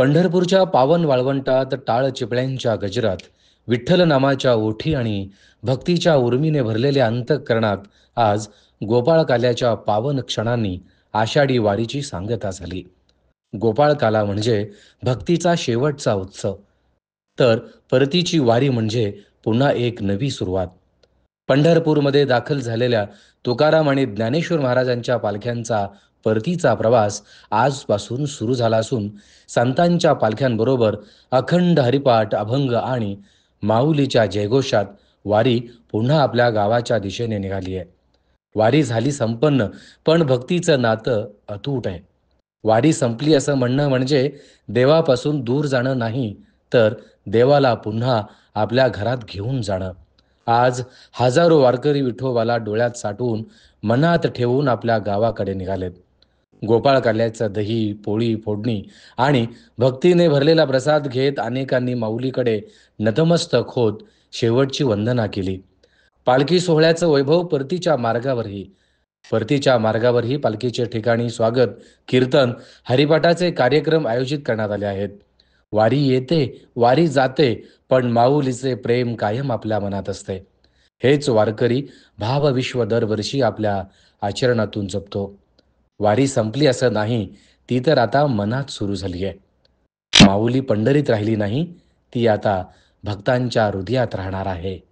पंढरपूरच्या पावन वाळवंटात टाळ चिपळ्यांच्या गजरात विठ्ठल नामाच्या ओठी आणि भक्तीच्या उर्मीने भरलेल्या अंतःकरणात आज गोपाळ काल्याच्या पावन क्षणांनी आषाढी वारीची सांगता झाली. गोपाळ काला म्हणजे भक्तीचा शेवटचा उत्सव, तर परतीची वारी म्हणजे पुन्हा एक नवी सुरुवात. पंढरपूरमध्ये दाखल झालेल्या तुकाराम आणि ज्ञानेश्वर महाराजांच्या पालख्यांचा परतीचा प्रवास आजपासून सुरू झाला असून संतांच्या पालख्यांबरोबर अखंड हरिपाठ, अभंग आणि माऊलीच्या जयघोषात वारी पुन्हा आपल्या गावाच्या दिशेने निघाली आहे. वारी झाली संपन्न, पण भक्तीचं नातं अतूट आहे. वारी संपली असं म्हणणं म्हणजे देवापासून दूर जाणं नाही, तर देवाला पुन्हा आपल्या घरात घेऊन जाणं. आज हजारो वारकरी विठोबाला डोळ्यात साठवून, मनात ठेवून आपल्या गावाकडे निघालेत. गोपाळ काल्याचं दही, पोळी फोडणी आणि भक्तीने भरलेला प्रसाद घेत अनेकांनी माऊलीकडे नतमस्तक होत शेवटची वंदना केली. पालखी सोहळ्याचं वैभव परतीच्या मार्गावरही पालखीचे ठिकाणी स्वागत, कीर्तन, हरिपाठाचे कार्यक्रम आयोजित करण्यात आले आहेत. वारी येते, वारी जाते, पण माऊलीचे प्रेम कायम आपल्या मनात असते. हेच वारकरी भावविश्व दरवर्षी आपल्या आचरणातून जपतो. वारी संपली असं नाही, ती तर आता मनात सुरू झाली आहे. माऊली पंढरीत राहिली नाही, ती आता भक्तांच्या हृदयात राहणार आहे.